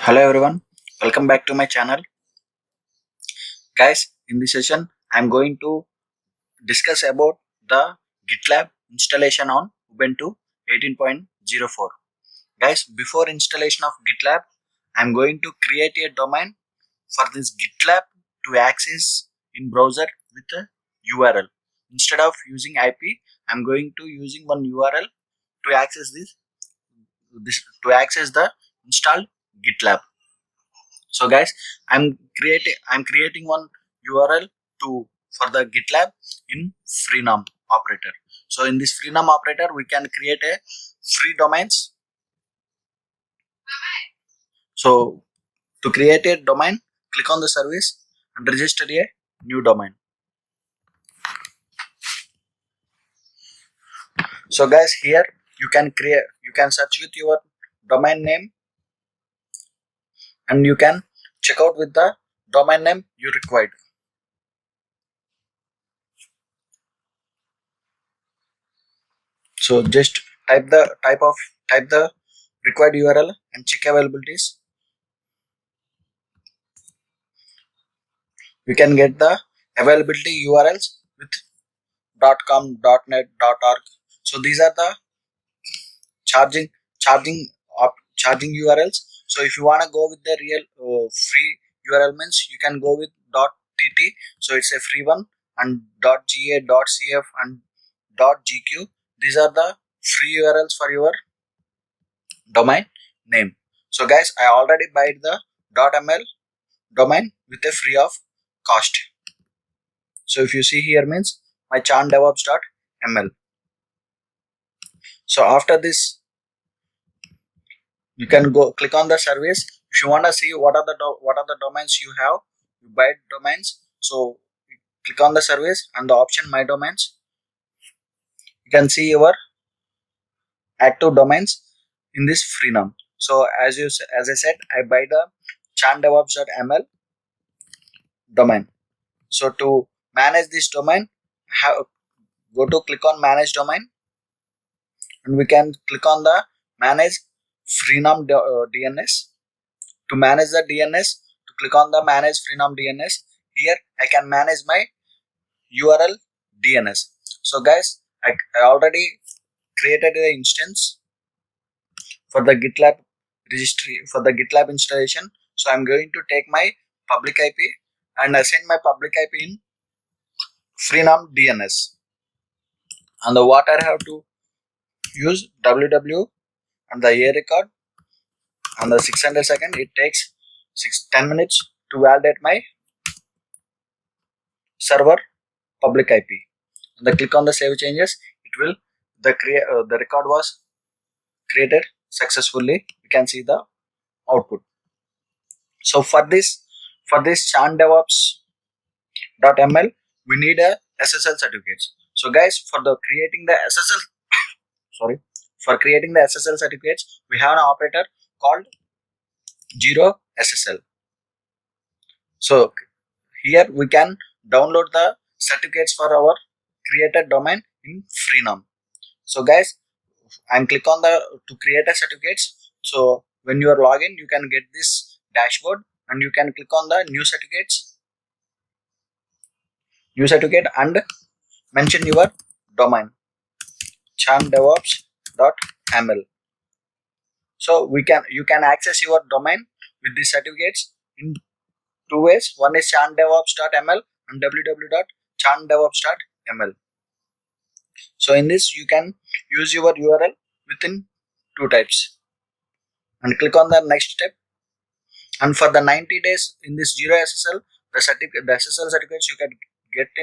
Hello everyone, welcome back to my channel. Guys, in this session, I'm going to discuss about the GitLab installation on Ubuntu 18.04. Guys, before installation of GitLab, I'm going to create a domain for this GitLab to access in browser with a URL. Instead of using IP, I'm going to using one URL to access this to access the installed GitLab. So guys, I'm creating one URL to for the GitLab in freenom operator. So in this freenom operator, we can create a free domains. So to create a domain, click on the service and register a new domain. So guys, here you can search with your domain name and you can check out with the domain name you required. So just type the required URL and check availabilities. We can get the availability URLs with .com, .net, .org. So these are the charging charging URLs. So if you want to go with the real free URL means you can go with .tt. So it's a free one, and .ga, .cf and .gq. These are the free URLs for your domain name. So guys, I already buy the .ml domain with a free of cost. So if you see here means my chandevops.ml. So after this, you can go click on the service. If you want to see what are the domains you have, you buy domains. So click on the service and the option my domains. You can see your active domains in this freenom. So as I said, I buy the chandevops.ml domain. So to manage this domain, go to click on manage domain, and we can click on the manage freenom DNS. To manage the DNS, to click on the manage freenom DNS. Here I can manage my URL DNS. So guys, I already created the instance for the GitLab registry for the GitLab installation. So I'm going to take my public IP and assign my public IP in freenom DNS. And the what I have to use www and the A record and the 600 second. It takes 10 minutes to validate my server public IP. And then click on the save changes. It will the record was created successfully. You can see the output. So for this chandevops.ml, we need a SSL certificates. So guys, for the creating the SSL sorry for creating the SSL certificates, we have an operator called Zero SSL. So here we can download the certificates for our created domain in freenom. So guys, and click on the to create a certificates. So when you are login, you can get this dashboard and you can click on the new certificate and mention your domain chandevops.ml. So you can access your domain with these certificates in two ways. One is chandevops.ml and www.chandevops.ml. So in this you can use your URL within two types and click on the next step. And for the 90 days in this Zero SSL, the SSL certificates you can get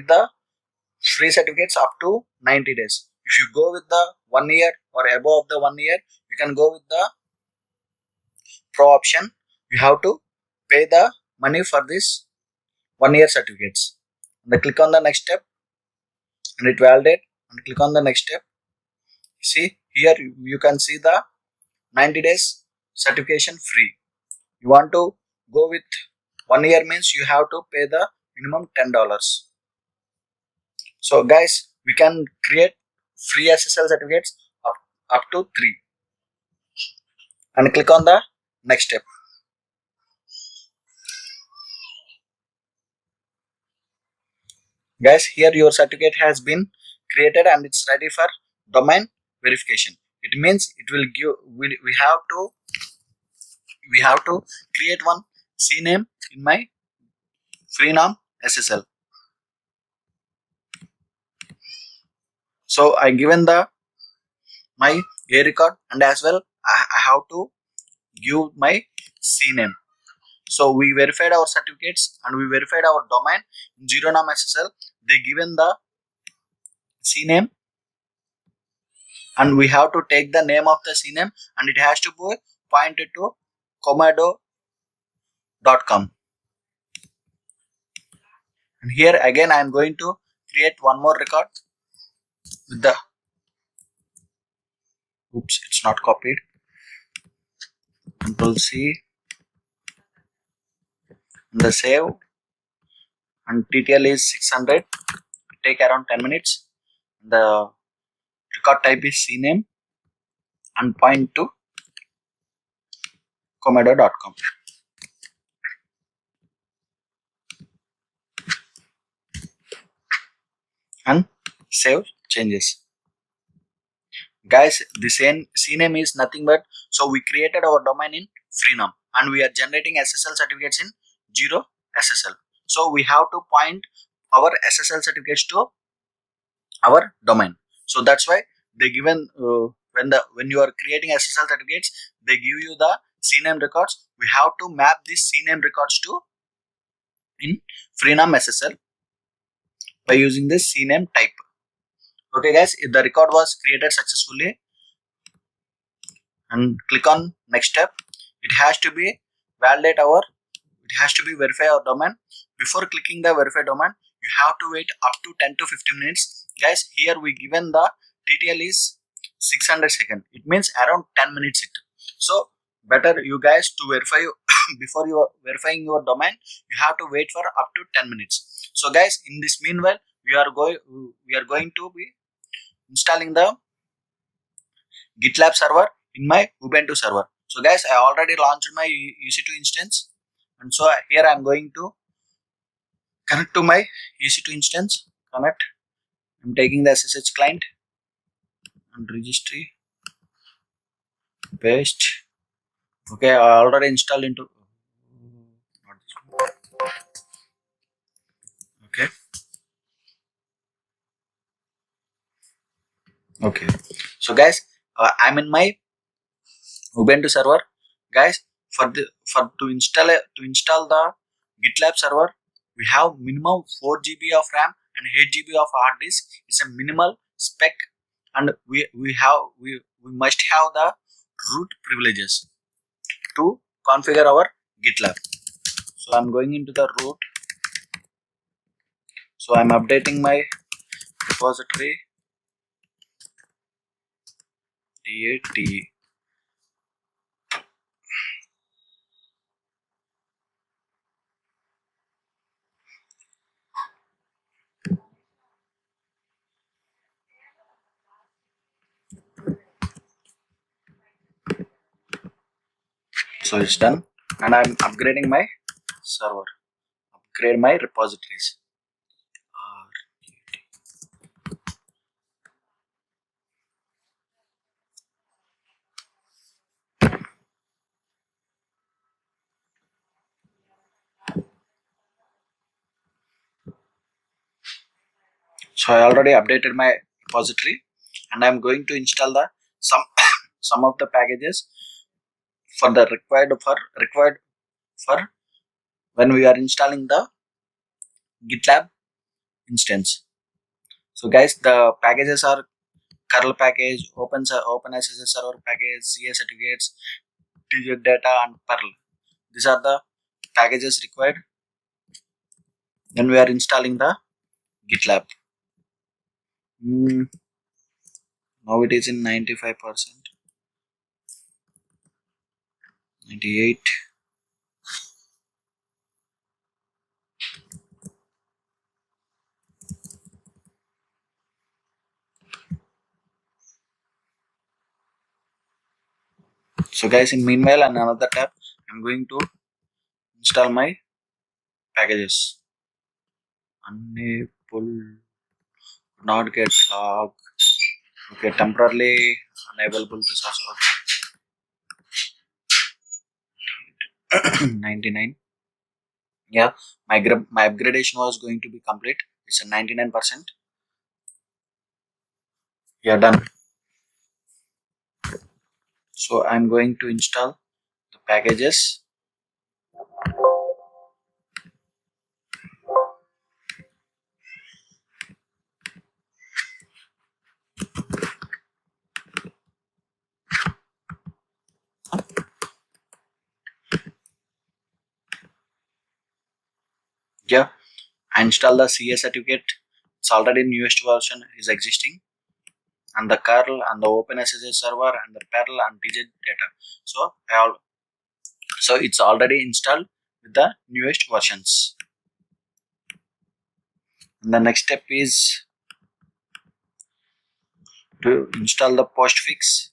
the free certificates up to 90 days. If you go with the 1 year or above the 1 year, you can go with the pro option. You have to pay the money for this 1 year certificates. And then click on the next step and it validate and click on the next step. See here you can see the 90 days certification free. You want to go with 1 year means you have to pay the minimum $10. So guys, we can create free SSL certificates up to 3 and click on the next step. Guys, here your certificate has been created and it's ready for domain verification. It means it will give, we have to create one CNAME in my Freenom SSL. So I given the my A record, and as well I have to give my CNAME. So we verified our certificates and we verified our domain in Zeronom SSL. They given the CNAME, and we have to take the name of the CNAME, and it has to be pointed to Komado.com. And here again I am going to create one more record with the, oops, it's not copied. Control C, and the save, and TTL is 600, take around 10 minutes. The record type is CNAME and point to Komado.com. And save changes. Guys, the same CNAME is nothing but, so we created our domain in Freenom and we are generating SSL certificates in Zero SSL. So we have to point our SSL certificates to our domain. So that's why they given when you are creating SSL certificates, they give you the CNAME records. We have to map these CNAME records to in Freenom SSL by using this CNAME type. Okay guys, if the record was created successfully, and click on next step, it has to be verify our domain. Before clicking the verify domain, you have to wait up to 10 to 15 minutes. Guys, here we given the TTL is 600 seconds. It means around 10 minutes it. So better you guys to verify before you are verifying your domain, you have to wait for up to 10 minutes. So guys, in this meanwhile, we are going to be installing the GitLab server in my Ubuntu server. So guys, I already launched my EC2 instance, and so here I am going to connect to my EC2 instance. Connect. I'm taking the SSH client and registry. Paste. Okay, I already installed into. Okay. Okay. So guys, I'm in my Ubuntu server. Guys, to install the GitLab server, we have minimum 4 GB of RAM and 8 GB of hard disk. It's a minimal spec, and we must have the root privileges to configure our GitLab. So I'm going into the root. So I'm updating my repository DAT. So it's done, and I'm upgrading my server. Upgrade my repositories. So I already updated my repository, and I'm going to install the some of the packages for the required for when we are installing the GitLab instance. So guys, the packages are curl package, OpenSSL server package, CA certificates, TZ data, and Perl. These are the packages required when we are installing the GitLab. Now it is in 95%, 98. So guys, in meanwhile, on another tab, I'm going to install my packages. Unable, not get log. Okay, temporarily unavailable to source. Okay. 99. Yeah, my upgradation was going to be complete. It's a 99%. Yeah, done. So I'm going to install the packages. Yeah, I install the CA certificate. It's already newest version is existing, and the curl and the OpenSSH server and the Perl and TJ data. So so it's already installed with the newest versions. And the next step is to install the postfix.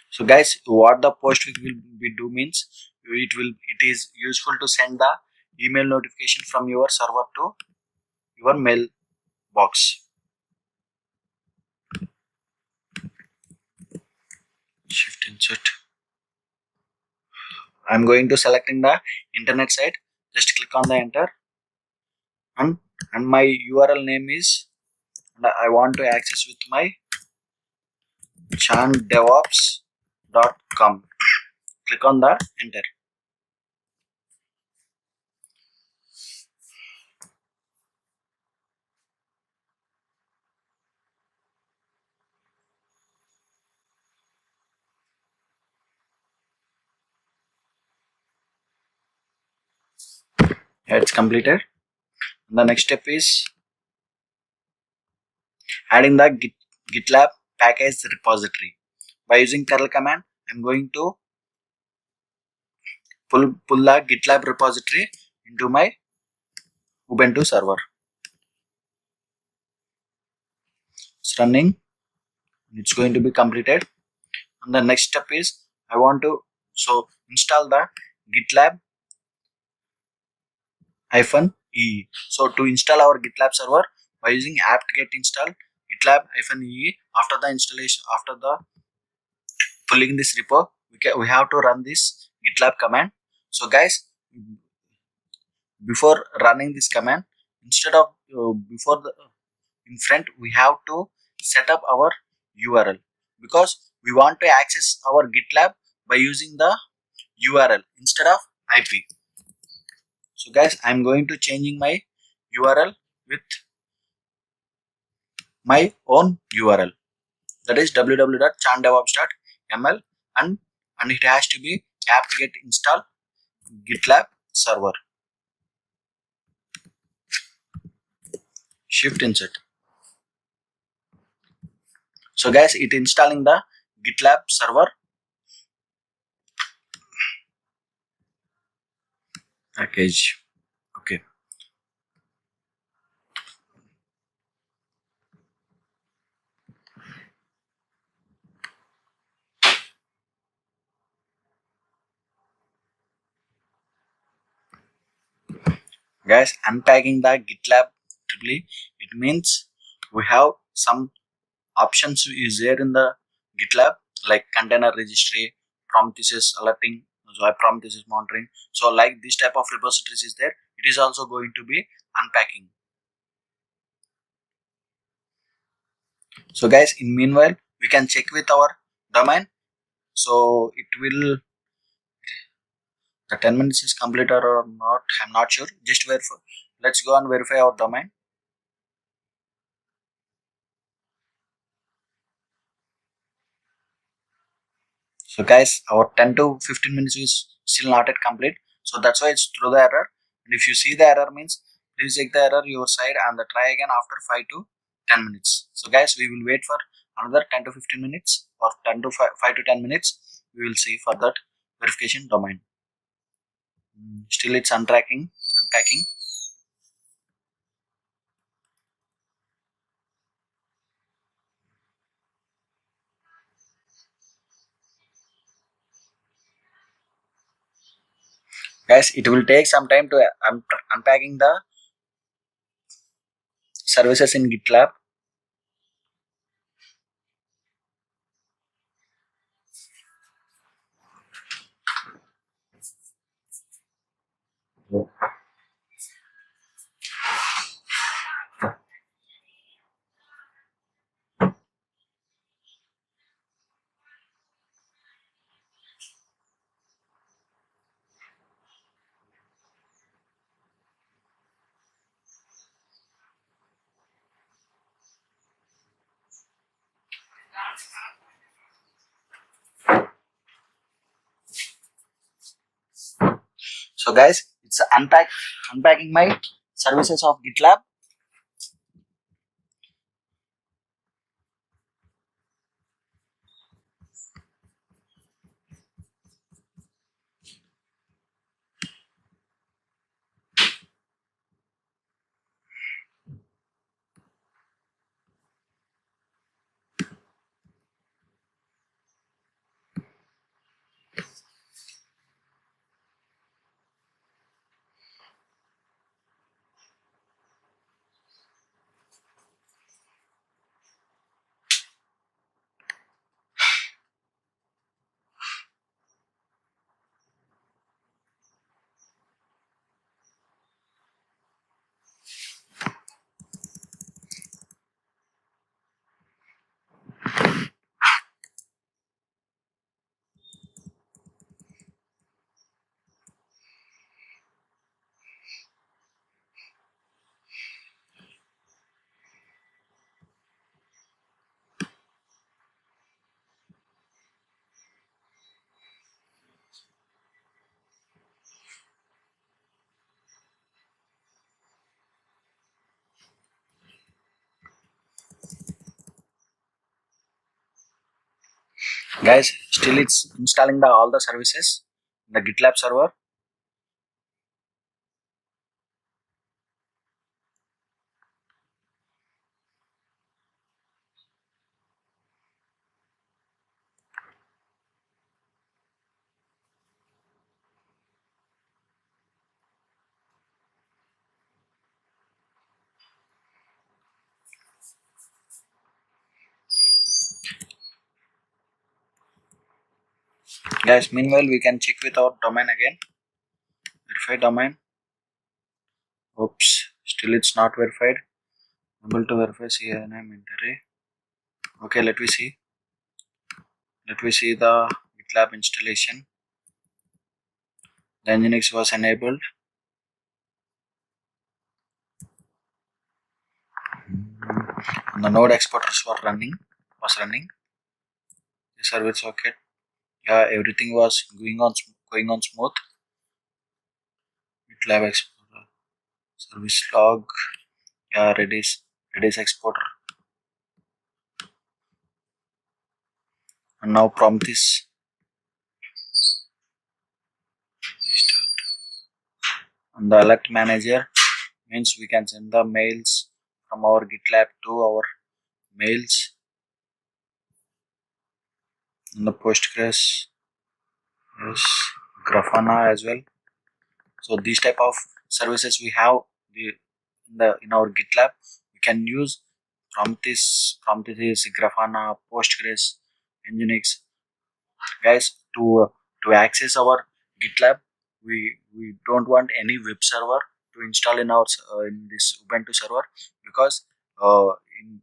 So guys, what the postfix will be do means it is useful to send the email notification from your server to your mail box. Shift insert. I'm going to selecting the internet site. Just click on the enter, and my URL name is, and I want to access with my chandevops.com. Click on the enter. Yeah, it's completed. The next step is adding the GitLab package repository. By using curl command, I'm going to pull the GitLab repository into my Ubuntu server. It's running. It's going to be completed. And the next step is I want to install the GitLab -e. So to install our GitLab server by using apt-get install GitLab -e. After the installation, after the pulling this repo, we have to run this GitLab command. So guys, before running this command, instead of before the in front, we have to set up our URL, because we want to access our GitLab by using the URL instead of IP. So guys, I'm going to changing my URL with my own URL, that is www.chandevops.ml, and it has to be apt-get install GitLab server. Shift insert. So guys, it installing the GitLab server package. Okay. Guys, unpacking the GitLab triply, it means we have some options is there in the GitLab, like container registry, Prometheus alerting, so Prometheus monitoring. So like this type of repositories is there, it is also going to be unpacking. So guys, in meanwhile, we can check with our domain. So it will, the 10 minutes is completed or not, I'm not sure. Just verify. Let's go and verify our domain. So guys, our 10 to 15 minutes is still not yet complete. So that's why it's through the error. And if you see the error means, please check the error your side and try again after 5 to 10 minutes. So guys, we will wait for another 10 to 15 minutes or 10 to 5 to 10 minutes. We will see for that verification domain. Still it's unpacking. Guys, it will take some time to unpacking the services in GitLab. So guys, it's unpacking my services of GitLab. Guys, still it's installing all the services in the GitLab server. Guys, meanwhile we can check with our domain again. Verify domain. Oops, still it's not verified. Able to verify CNAME entry. Okay, let me see. Let me see the GitLab installation. The Nginx was enabled. The node exporters was running. The server socket. Yeah, everything was going on smooth. GitLab Explorer, service log, yeah, Redis exporter, and now Prometheus. And the alert manager means we can send the mails from our GitLab to our mails. And the Postgres, yes, Grafana as well. So these type of services we have in our GitLab. We can use Prometheus, Grafana, Postgres, Nginx, guys, to access our GitLab. We don't want any web server to install in our in this Ubuntu server, because uh, in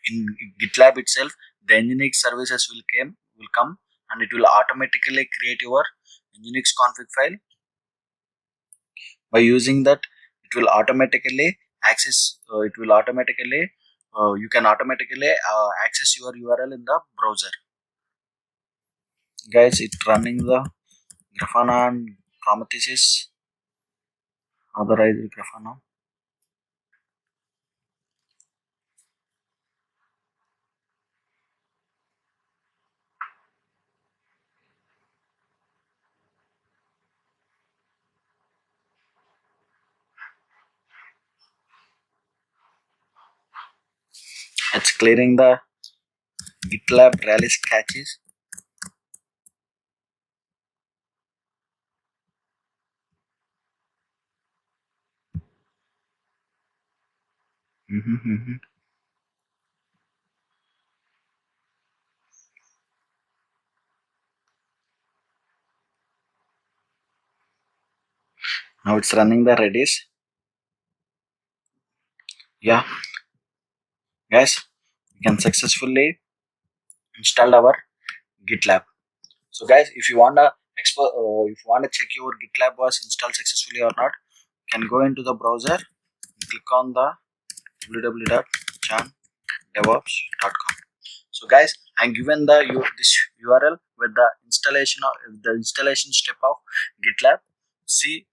in GitLab itself the Nginx services will come, and it will automatically create your Nginx config file. By using that, it will automatically you can automatically access your URL in the browser. Guys, it's running the Grafana and Prometheus. Authorized Grafana. It's clearing the GitLab release caches. Now it's running the Redis. Yeah, guys, we can successfully install our GitLab. So guys, if you wanna check your GitLab was installed successfully or not, you can go into the browser and click on the www.chandevops.com. So guys, I'm given this URL with the installation step of GitLab. See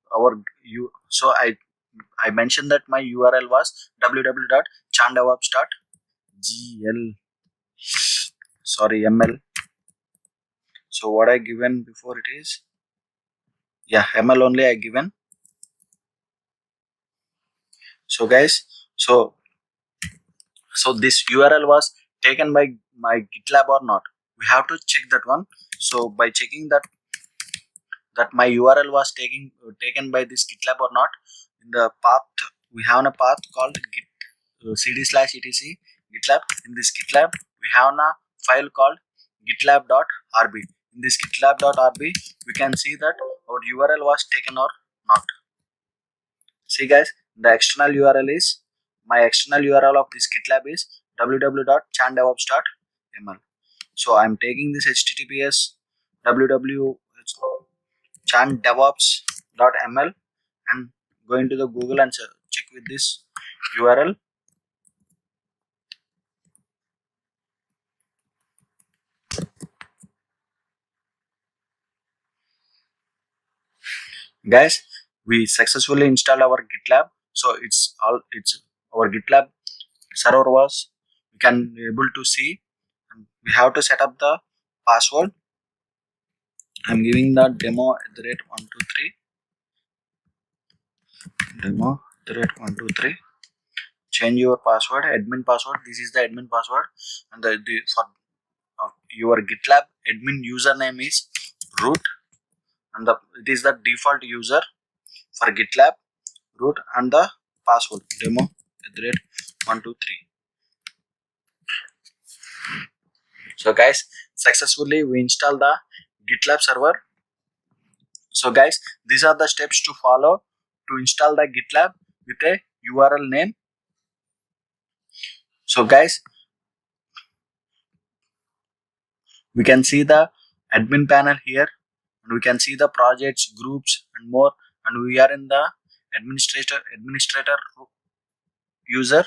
I mentioned that my URL was www.chandevops.ml. So what I given before it is, yeah, ML only I given. So guys, so this URL was taken by my GitLab or not, we have to check that one. So by checking that my URL was taken by this GitLab or not, in the path we have a path called git cd/etc GitLab. In this GitLab we have a file called gitlab.rb. In this gitlab.rb we can see that our URL was taken or not. See guys, the external URL is, my external URL of this GitLab is www.chandevops.ml. So I'm taking this https www.chandevops.ml and going to the Google and check with this URL. Guys, we successfully installed our GitLab. So it's our GitLab server was, we can able to see, and we have to set up the password. I'm giving the demo@123 demo@123. Change your password, admin password. This is the admin password, and for your GitLab admin username is root, and it is the default user for GitLab root, and the password demo@123. So guys, successfully we install the GitLab server. So guys, these are the steps to follow to install the GitLab with a URL name. So guys, we can see the admin panel here, and we can see the projects, groups and more, and we are in the administrator user.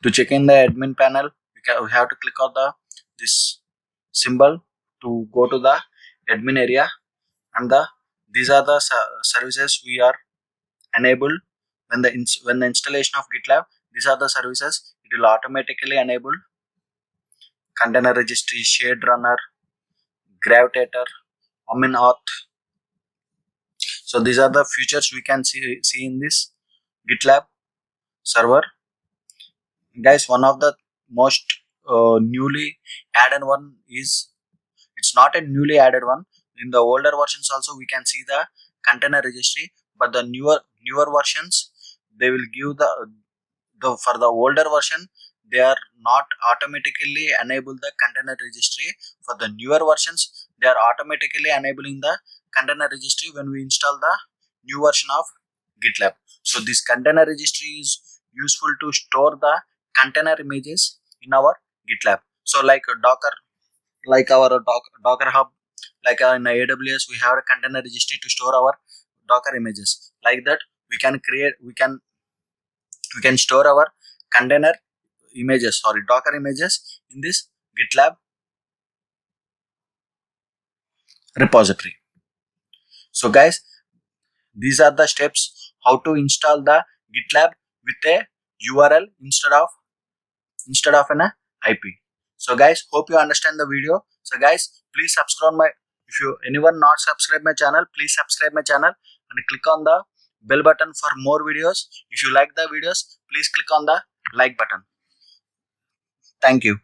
To check in the admin panel, we have to click on this symbol to go to the admin area, and these are the services we are enabled when the installation of GitLab. These are the services it will automatically enable: container registry, shared runner, gravitator, OminAuth. So these are the features we can see in this GitLab server. Guys, one of the most newly added one is, it's not a newly added one. In the older versions also we can see the container registry, but the newer versions, they will give for the older version, they are not automatically enable the container registry. For the newer versions, they are automatically enabling the container registry when we install the new version of GitLab. So this container registry is useful to store the container images in our GitLab. So like Docker, like our Docker Hub, like in AWS we have a container registry to store our Docker images. Like that we can store our container images, Docker images in this GitLab repository. So guys, these are the steps how to install the GitLab with a URL instead of an IP. So guys, hope you understand the video. So guys, please subscribe if anyone not subscribe my channel, please subscribe my channel and click on the bell button for more videos. If you like the videos, please click on the like button. Thank you.